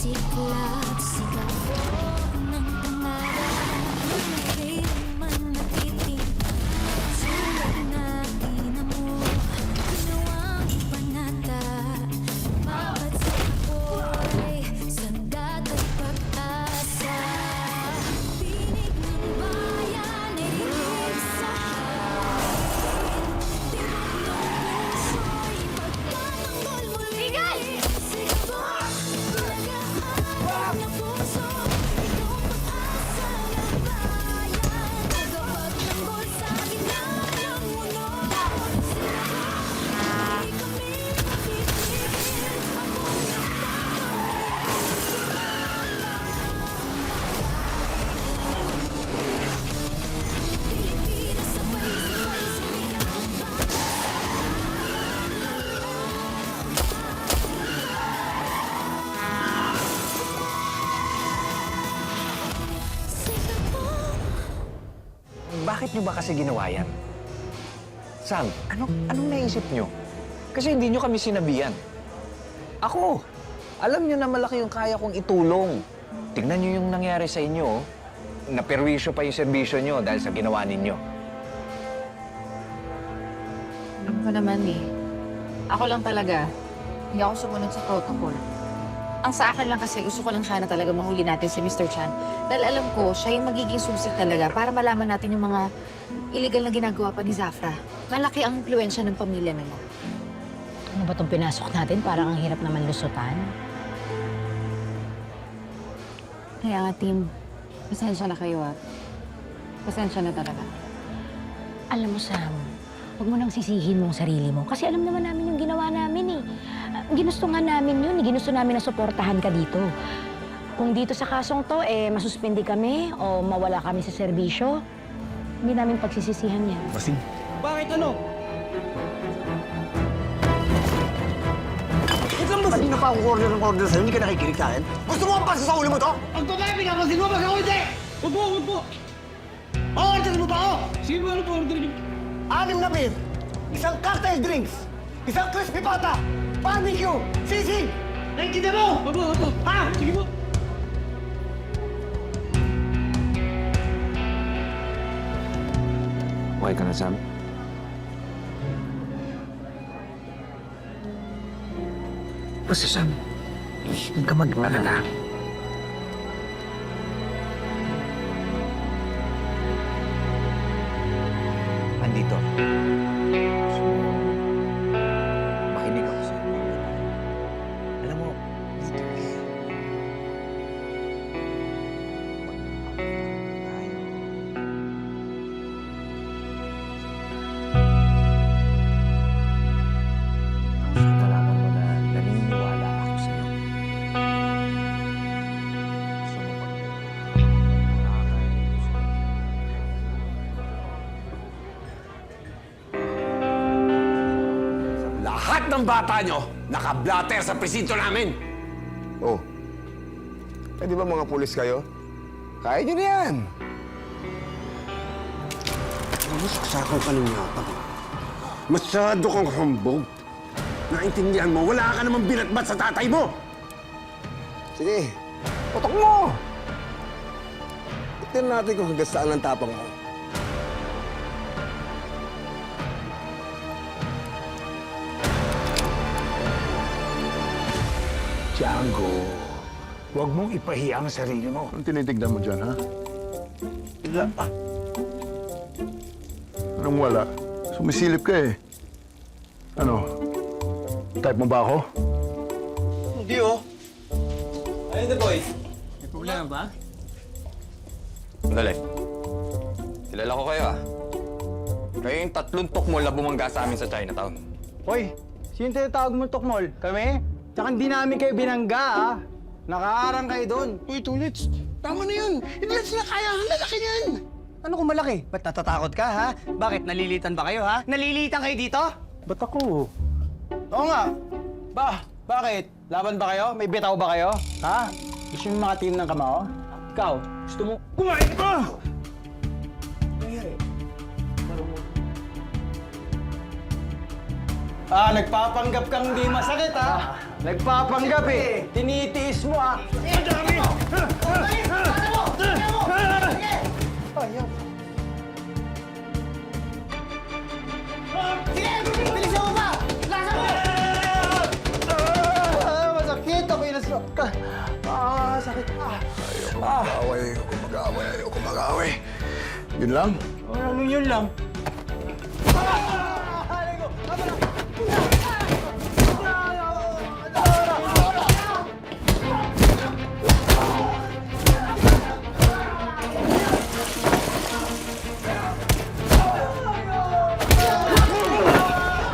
siklab, sigaw ng pangarap. Kailanman natitig, sulat na inamo, ginawang panata. Bawat sapoy, sandat at pag-asa. Tinig ng bayan ay higit sa akin. Tibok ng puso'y pagtatanggol muli. Sigaw, nagahanap ng puso, ikaw ang pag-asa ng bayan. Tagapagtanggol sa gitna ng mundo. Sigaw, di kami mapitigil. Ako Pilipinas, sabay-sabay sumigaw. Sigaw. Bakit nyo ba kasi ginawa yan? Sam, anong naisip nyo? Kasi hindi nyo kami sinabihan. Ako, alam nyo na malaki yung kaya kong itulong. Tingnan nyo yung nangyari sa inyo, oh. Naperwisyo pa yung serbisyo nyo dahil sa ginawa ninyo. Alam ko naman eh. Ako lang talaga. Hindi ako sumunod sa protocol. Ang sa akin lang kasi, gusto ko lang sana talaga mahuli natin si Mr. Chan. Dahil alam ko, siya yung magiging susi talaga para malaman natin yung mga illegal na ginagawa pa ni Zafra. Malaki ang impluensya ng pamilya nila. Ano ba itong pinasok natin? Parang ang hirap naman lusutan. Kaya nga, team, pasensya na kayo ah. Pasensya na talaga. Alam mo, Sam, huwag mo nang sisihin mong sarili mo. Kasi alam naman namin yung ginawa namin eh. Ginusto nga namin yun. Ginusto namin na suportahan ka dito. Kung dito sa kasong to, masuspindi kami o mawala kami sa serbisyo, hindi namin pagsisisihan yan. Basing. Bakit ano? Kanina pa ako order sa'yo, hindi ka nakikinig sa akin? Gusto mo ang pasa sa ulo mo to? Ang babae, pinapansin mo, baka hindi! Huwag mo, huwag mo! O-order mo ba ako? Sino ano po order niyo? 6 na beer, isang cocktail drinks, isang crispy pata, barbecue, sisig! Naintindihan mo! Opo, opo. Ha? Sige po. Okay ka na, Sam? Basta, Sam, huwag ka mag-alala. Andito. So, makinig ako sa'yo. Alam mo, dito tayo. Gusto ko malaman mo na naniniwala ako sa'yo. Gusto mo ba? Lahat ng bata nyo, naka-blatter sa presinto namin. Oh, di ba mga pulis kayo? Kaya nyo na yan. Saksakan ka ng yata. Masyado kang humbog. Naintindihan mo, wala ka namang binatbat sa tatay mo. Sige, putok mo! Tignan natin kung hanggang saan ang tapang mo. Django, huwag mong ipahiya ang sarili mo. Anong tinitignan mo dyan, ha? Wala. Anong wala? Sumisilip ka eh. Ano? Type mo ba ako? Hindi oh. Ayun the boys. May problema ba? Sandali. Kilala ko kayo ah. Kayo yung 3 tukmol na bumangga sa amin sa Chinatown. Hoy, sino tinatawag mo tukmol? Kami? Tsaka hindi namin kayo binangga ah. Nakaharang kayo doon. Uy, Tulits, tama na yun. Hindi na sila kaya, ang lalaki niyan. Ano kung malaki? Ba't natatakot ka ha? Bakit? Nalilitan ba kayo ha? Nalilitan kayo dito? Ba't ako? Oo nga. Bakit? Laban ba kayo? May bitaw ba kayo? Ha? Gusto yung mga team ng kamao? Ikaw, gusto mo kumain ka? Nagpapanggap kang hindi masakit, ha? Nagpapanggap, eh. Tinitiis mo, ah! Ang dami! Ayaw. Sige! Bilisan mo ba? Lasan mo! Masakit! Ako inasok ka. Sakit. Ayoko mag-away. Yun lang? Ano yun lang?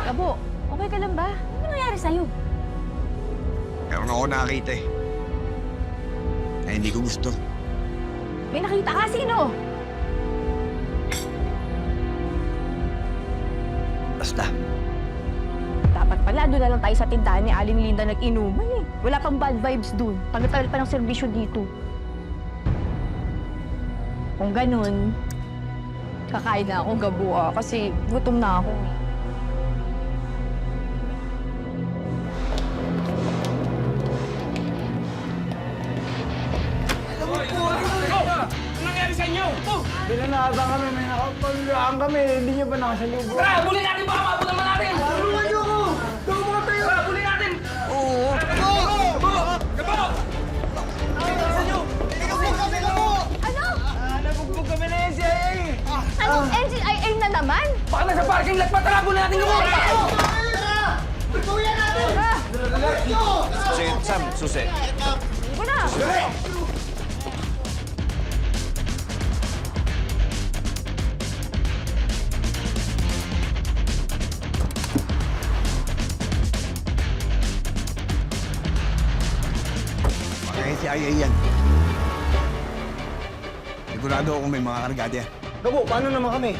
Gabo, okay ka lang ba? Ano nangyari sa'yo? Meron ako nakakita eh. Ay, hindi ko gusto. May nakita ka? Sino? Basta. Dapat pala, doon na lang tayo sa tindahan ni Aling Linda nag-inuman eh. Wala pang bad vibes doon. Tagal-tagal pa ng serbisyo dito. Kung ganun, kakain na ako, Gabo kasi gutom na ako eh. Binanatan kami, may nakapalulaan kami. Hindi nyo ba nakasalubo? Bulin natin baka maabutan man natin! Tulungan niyo ako! Tulungan tayo! Bulin natin! Oo! Gabo! Gabo! Bilisan niyo! Bilisan kami, Gabo! Ano? Nabugbog kami na NCIA! Anong NCIA na naman? Baka nasa parking lot pa! Tara, bulin natin, Gabo! Tara! Tulungan natin! Susi, Sam, susi. Hindi ko na. Mga NCIA yan. Sigurado akong may mga kargada yan. Gabo, paano naman kami?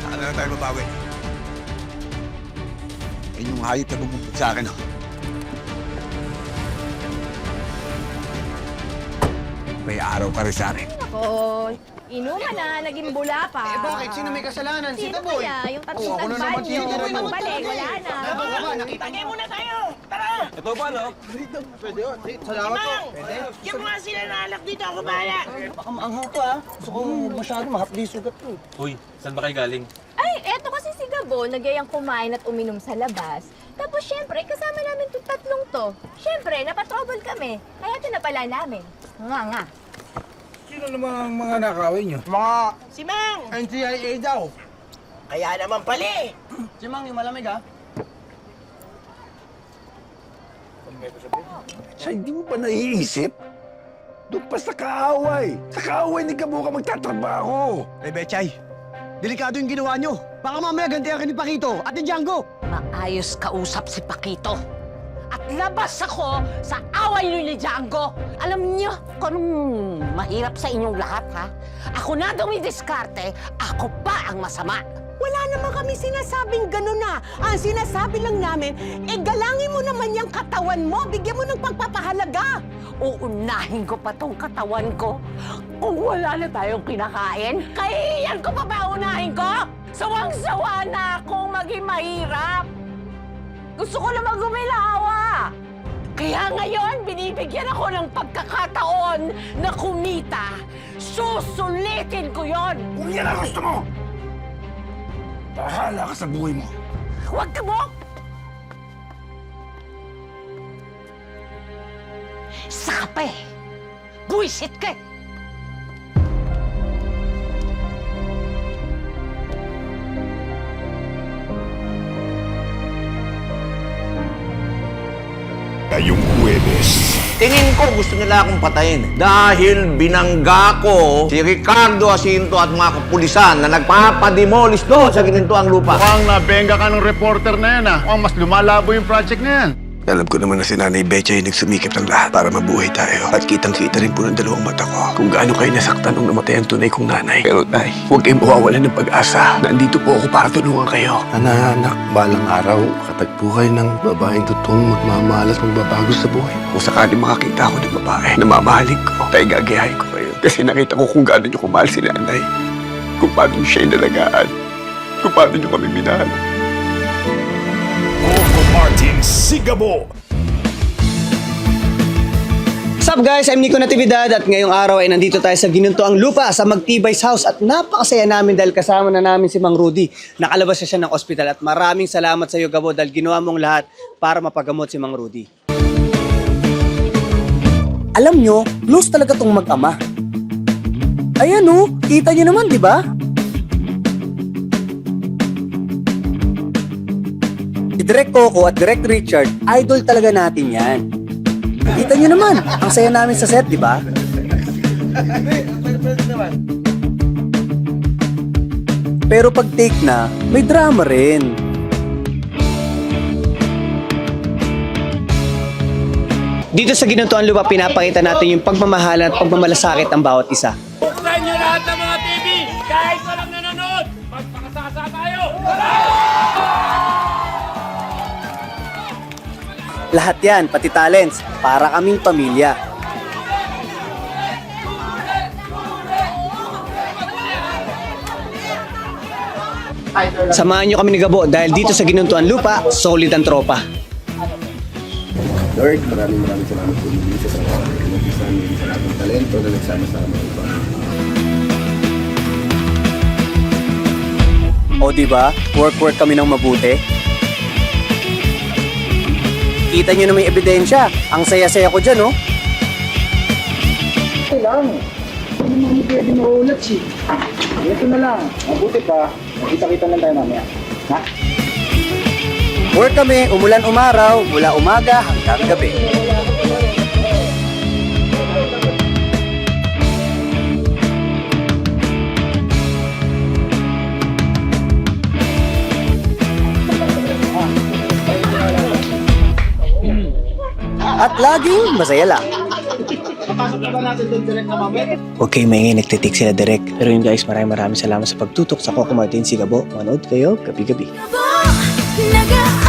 Saan na lang tayo babawi? Yan yung hayop na bumubog sa akin, oh. May araw pa rin sa akin. Ako, inuman na, naging bula pa. Bakit? Sino may kasalanan? Sino kaya? Yung tatlong nagbanyo, magbalik, wala na. Nakita niyo muna tayo! Tara! Ito pa, no? Salamat po. Pwede? Yung mga sila na anak dito, ako bahala. Baka maanghang to ah. Gusto ko masyado mahapdi sugat to. Uy, saan ba kayo galing? Ay, eto kasi si Gabo, nagyayang kumain at uminom sa labas. Tapos syempre, kasama namin itong tatlong to. Syempre, napatrouble kami. Kaya tinapala namin. Nga. Sino naman ang mga nakawin nyo? Si Mang! NCIA daw. Kaya naman pali! Si Mang, yung malamig ah. Siya, hindi mo pa naiisip? Doon pa sa kaaway. Sa kaaway ni Gabo ka magtatrabaho. Eh, Bechay, delikado yung ginawa nyo. Baka mamaya gantihan ka ni Pakito at ni Django. Maayos kausap si Pakito. At labas ako sa away niyo ni Django. Alam niyo kung anong mahirap sa inyong lahat, ha? Ako na dumidiskarte, ako pa ang masama. Wala naman kami sinasabing gano'n na. Ang sinasabi lang namin, galangin mo naman yung katawan mo. Bigyan mo ng pagpapahalaga. Uunahin ko pa tong katawan ko. Kung wala na tayong kinakain, kaiyan ko pa ba unahin ko? Sawang-sawa na akong maging mahirap. Gusto ko naman gumilawa. Kaya ngayon, binibigyan ako ng pagkakataon na kumita. Susulitin ko yon. Kung yan ang gusto mo, bahala ka sa buhay mo. Huwag ka mo! Saka eh. Buisit ka eh. Ngayong Huwebes. Tingin ko gusto nila akong patayin. Dahil binangga ko si Ricardo Jacinto at mga kapulisan na nagpapademolish doon sa ginintuang lupa. Mukhang nabenga ka ng reporter na yan, ah. Mukhang mas lumalabo yung project na yan. Alam ko naman na si Nanay Betchay nagsumikip ng lahat para mabuhay tayo. At kitang-kita rin po ng dalawang mata ko kung gaano kayo nasaktan nung namatay ang tunay kong nanay. Pero Tay, huwag kayong mawawalan ng pag-asa. Nandito po ako para tulungan kayo. Anak, balang araw, katagpo kayo ng babaeng totoong magmamahal at magbabago sa buhay. Kung sakali makakita ako ng babae na mamahalin ko, Tay, gagayahin ko kayo. Kasi nakita ko kung gaano niyo kumahal si Nanay. Kung paano niyo siya inalagaan. Kung paano niyo kami minahal. si Gabo. What's up guys? I'm Nico Natividad at ngayong araw ay nandito tayo sa Ginuntuang Lupa sa Magtibay's House at napakasaya namin dahil kasama na namin si Mang Rudy. Nakalabas siya ng ospital at maraming salamat sa iyo Gabo dahil ginawa mong lahat para mapagamot si Mang Rudy. Alam nyo, close talaga tong mag-ama. Ayan oh, kita nyo naman di ba? Si Direk Coco at Direk Richard, idol talaga natin yan. Kita nyo naman, ang saya namin sa set, di ba? Pero pag take na, may drama rin. Dito sa Ginuntuang Lupa, pinapakita natin yung pagmamahalan at pagmamalasakit ng bawat isa. Buksan niyo lahat ng mga TV! Kahit walang nanonood! Magpakasasa tayo! Lahat yan, pati talents, para kaming pamilya. Samahan nyo kami ni Gabo dahil dito sa Ginuntuang Lupa, solid ang tropa. Lord, maraming salamat po din sa kinagpisan sa lahat ng talento na nagsama-sama ito. O diba, work kami ng mabuti. Kita nyo na may ebidensya. Ang saya-saya ko dyan, oh. Ito lang. Hindi mo pwede maulat si. Ito na lang. Mabuti pa. Makita-kita lang tayo mamaya. Ha? Work kami, umulan umaraw, mula umaga hanggang gabi. At laging masaya lang. Huwag kayo maingay, nagtitik sila direct. Pero yun guys, maraming salamat sa pagtutok sa Coco Martin si Gabo. Manood kayo gabi-gabi. Naga